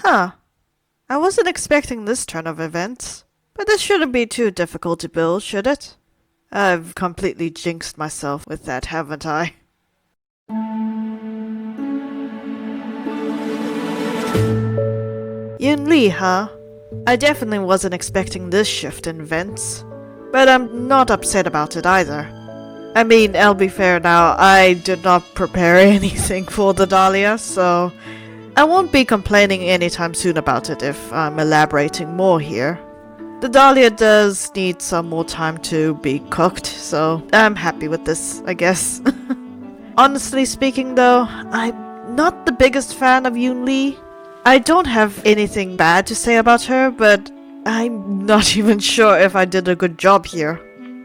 Huh. I wasn't expecting this turn of events. But this shouldn't be too difficult to build, should it? I've completely jinxed myself with that, haven't I? Yunli, huh? I definitely wasn't expecting this shift in events. But I'm not upset about it either. I mean, I'll be fair now, I did not prepare anything for the Dahlia, so I won't be complaining anytime soon about it if I'm elaborating more here. The Dahlia does need some more time to be cooked, so I'm happy with this, I guess. Honestly speaking though, I'm not the biggest fan of Yunli. I don't have anything bad to say about her, but I'm not even sure if I did a good job here.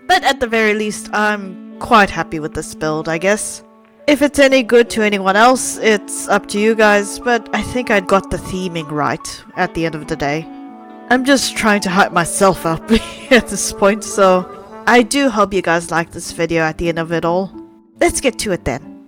But at the very least, I'm quite happy with this build, I guess. If it's any good to anyone else, it's up to you guys, but I think I got the theming right at the end of the day. I'm just trying to hype myself up at this point, so I do hope you guys like this video at the end of it all. Let's get to it then.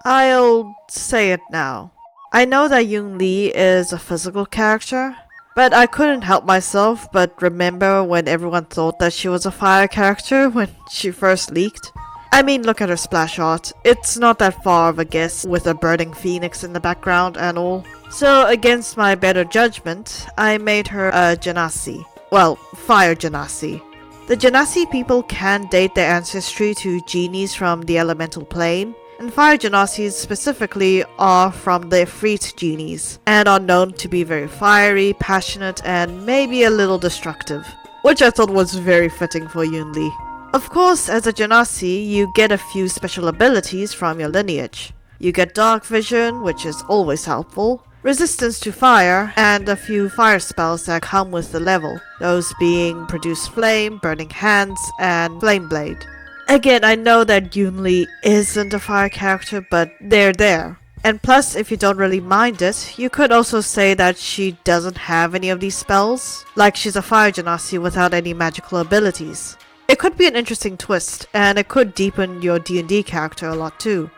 I'll say it now. I know that Yunli is a physical character, but I couldn't help myself but remember when everyone thought that she was a fire character when she first leaked. I mean, look at her splash art. It's not that far of a guess with a burning phoenix in the background and all. So, against my better judgment, I made her a Genasi. Well, fire Genasi. The Genasi people can date their ancestry to genies from the elemental plane, and fire Genasis specifically are from the Ifrit genies, and are known to be very fiery, passionate, and maybe a little destructive, which I thought was very fitting for Yunli. Of course, as a Genasi, you get a few special abilities from your lineage. You get dark vision, which is always helpful, resistance to fire, and a few fire spells that come with the level, those being Produce Flame, Burning Hands, and Flame Blade. Again, I know that Yunli isn't a fire character, but they're there. And plus, if you don't really mind it, you could also say that she doesn't have any of these spells, like she's a fire Genasi without any magical abilities. It could be an interesting twist, and it could deepen your D&D character a lot too.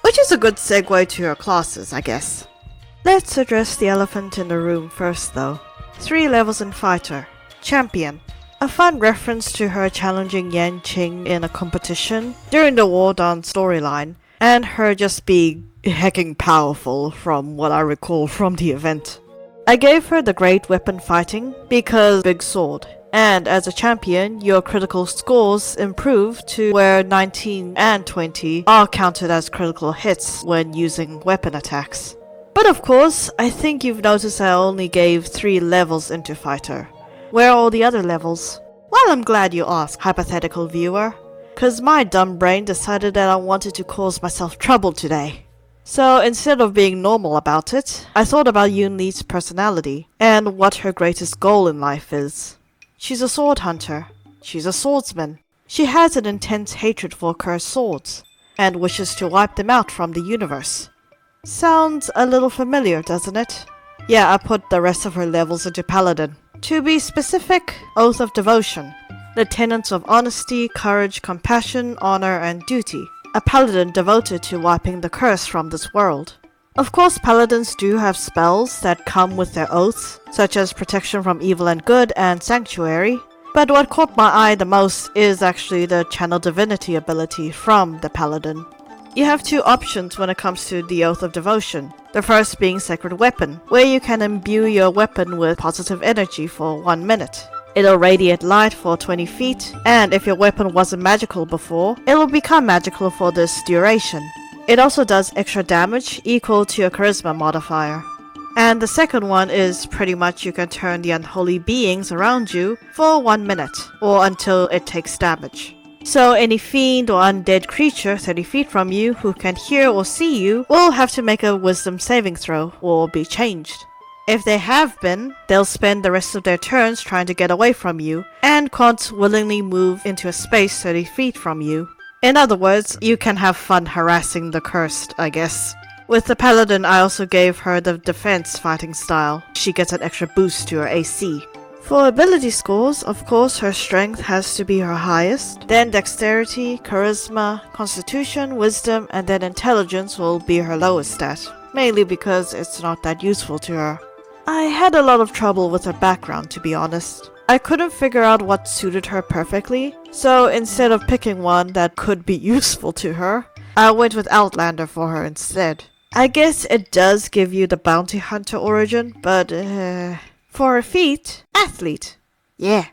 Which is a good segue to your classes, I guess. Let's address the elephant in the room first though. 3 levels in Fighter. Champion. A fun reference to her challenging Yan Qing in a competition during the War Dawn storyline, and her just being hecking powerful from what I recall from the event. I gave her the great weapon fighting because big sword. And as a champion, your critical scores improve to where 19 and 20 are counted as critical hits when using weapon attacks. But of course, I think you've noticed I only gave 3 levels into Fighter. Where are all the other levels? Well, I'm glad you asked, hypothetical viewer. Cause my dumb brain decided that I wanted to cause myself trouble today. So instead of being normal about it, I thought about Yunli's personality and what her greatest goal in life is. She's a sword hunter. She's a swordsman. She has an intense hatred for cursed swords, and wishes to wipe them out from the universe. Sounds a little familiar, doesn't it? Yeah, I put the rest of her levels into Paladin. To be specific, Oath of Devotion. The tenets of honesty, courage, compassion, honor, and duty. A paladin devoted to wiping the curse from this world. Of course, paladins do have spells that come with their oaths, such as Protection from Evil and Good and Sanctuary, but what caught my eye the most is actually the Channel Divinity ability from the paladin. You have 2 options when it comes to the Oath of Devotion, the first being Sacred Weapon, where you can imbue your weapon with positive energy for 1 minute. It'll radiate light for 20 feet, and if your weapon wasn't magical before, it'll become magical for this duration. It also does extra damage equal to your charisma modifier. And the second one is pretty much you can turn the unholy beings around you for 1 minute, or until it takes damage. So any fiend or undead creature 30 feet from you who can hear or see you will have to make a wisdom saving throw or be changed. If they have been, they'll spend the rest of their turns trying to get away from you, and can't willingly move into a space 30 feet from you. In other words, you can have fun harassing the cursed, I guess. With the paladin, I also gave her the defense fighting style. She gets an extra boost to her AC. For ability scores, of course, her strength has to be her highest, then dexterity, charisma, constitution, wisdom, and then intelligence will be her lowest stat, mainly because it's not that useful to her. I had a lot of trouble with her background, to be honest. I couldn't figure out what suited her perfectly, so instead of picking one that could be useful to her, I went with Outlander for her instead. I guess it does give you the bounty hunter origin, but for a feat, athlete. Yeah.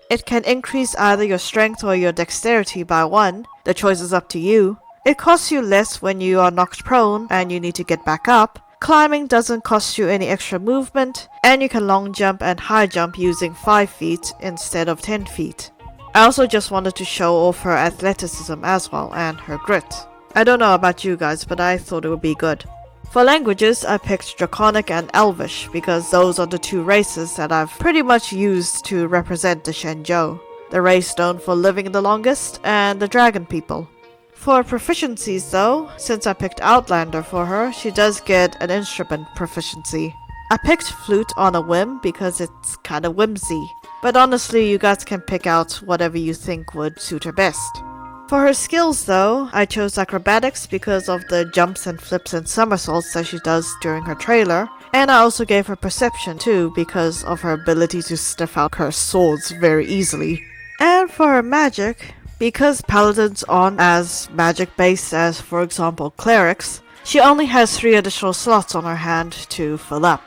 It can increase either your strength or your dexterity by 1. The choice is up to you. It costs you less when you are knocked prone and you need to get back up. Climbing doesn't cost you any extra movement, and you can long jump and high jump using 5 feet instead of 10 feet. I also just wanted to show off her athleticism as well and her grit. I don't know about you guys, but I thought it would be good. For languages, I picked Draconic and Elvish because those are the 2 races that I've pretty much used to represent the Shenzhou, the race known for living the longest, and the dragon people. For proficiencies though, since I picked Outlander for her, she does get an instrument proficiency. I picked flute on a whim because it's kinda whimsy, but honestly you guys can pick out whatever you think would suit her best. For her skills though, I chose acrobatics because of the jumps and flips and somersaults that she does during her trailer, and I also gave her perception too because of her ability to sniff out cursed swords very easily. And for her magic, because paladins aren't as magic based as for example clerics, she only has 3 additional slots on her hand to fill up.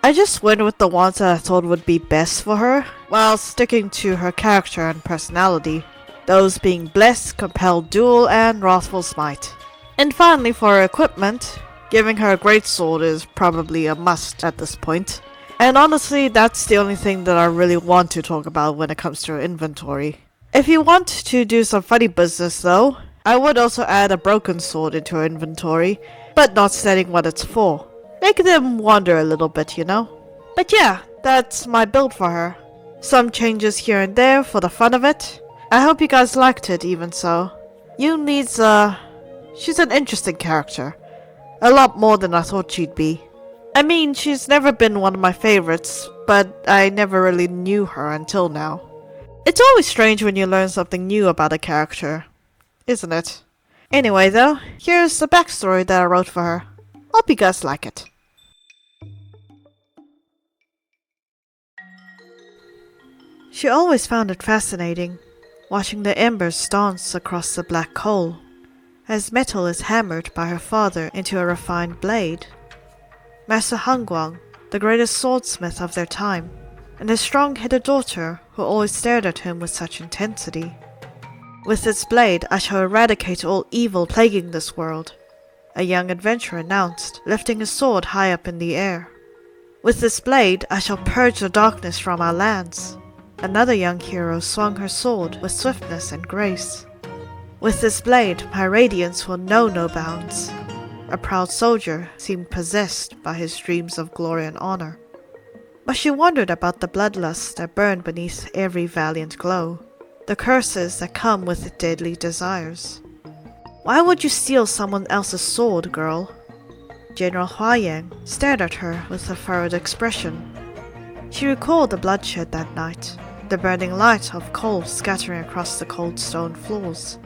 I just went with the ones that I thought would be best for her, while sticking to her character and personality. Those being Bless, Compelled Duel, and Wrathful Smite. And finally for her equipment, giving her a greatsword is probably a must at this point. And honestly, that's the only thing that I really want to talk about when it comes to her inventory. If you want to do some funny business though, I would also add a broken sword into her inventory, but not stating what it's for. Make them wonder a little bit, you know? But yeah, that's my build for her. Some changes here and there for the fun of it. I hope you guys liked it even so. Yunli's, she's an interesting character. A lot more than I thought she'd be. I mean, she's never been one of my favorites, but I never really knew her until now. It's always strange when you learn something new about a character, isn't it? Anyway though, here's the backstory that I wrote for her. Hope you guys like it. She always found it fascinating, watching the embers dance across the black coal, as metal is hammered by her father into a refined blade. Master Hangguang, the greatest swordsmith of their time, and his strong-headed daughter who always stared at him with such intensity. With this blade I shall eradicate all evil plaguing this world, a young adventurer announced, lifting his sword high up in the air. With this blade I shall purge the darkness from our lands. Another young hero swung her sword with swiftness and grace. With this blade, my radiance will know no bounds. A proud soldier seemed possessed by his dreams of glory and honor. But she wondered about the bloodlust that burned beneath every valiant glow, the curses that come with deadly desires. Why would you steal someone else's sword, girl? General Huayang stared at her with a furrowed expression. She recalled the bloodshed that night, the burning light of coal scattering across the cold stone floors,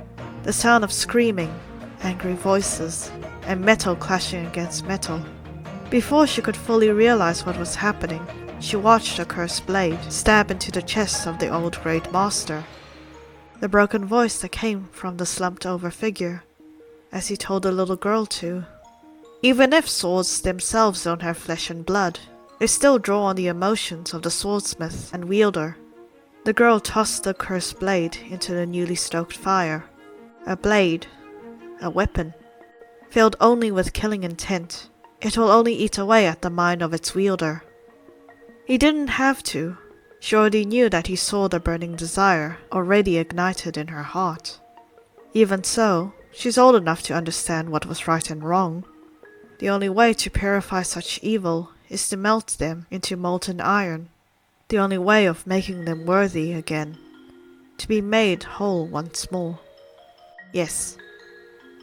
the sound of screaming, angry voices, and metal clashing against metal. Before she could fully realize what was happening, she watched a cursed blade stab into the chest of the old great master. The broken voice that came from the slumped-over figure, as he told the little girl to. Even if swords themselves don't have flesh and blood, they still draw on the emotions of the swordsmith and wielder. The girl tossed the cursed blade into the newly stoked fire. A blade, a weapon, filled only with killing intent. It will only eat away at the mind of its wielder. He didn't have to. She already knew that he saw the burning desire already ignited in her heart. Even so, she's old enough to understand what was right and wrong. The only way to purify such evil is to melt them into molten iron. The only way of making them worthy again, to be made whole once more. Yes,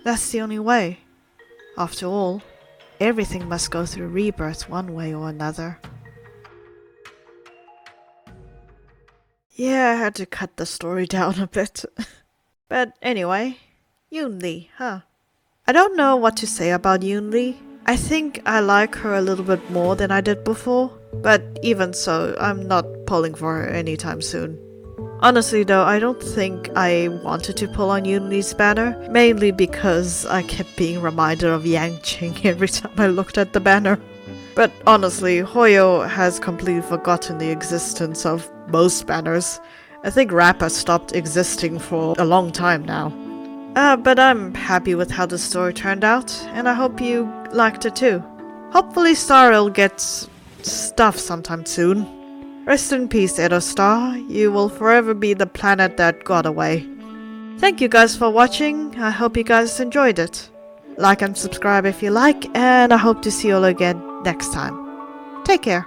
that's the only way. After all, everything must go through rebirth one way or another. Yeah, I had to cut the story down a bit. But anyway, Yunli, huh? I don't know what to say about Yunli. I think I like her a little bit more than I did before, but even so, I'm not pulling for her anytime soon. Honestly though, I don't think I wanted to pull on Yunli's banner, mainly because I kept being reminded of Yangqing every time I looked at the banner. But honestly, Hoyo has completely forgotten the existence of most banners. I think Rappa stopped existing for a long time now. But I'm happy with how the story turned out, and I hope you liked it too. Hopefully Starl gets stuff sometime soon. Rest in peace, Edo Star. You will forever be the planet that got away. Thank you guys for watching. I hope you guys enjoyed it. Like and subscribe if you like, and I hope to see you all again next time. Take care.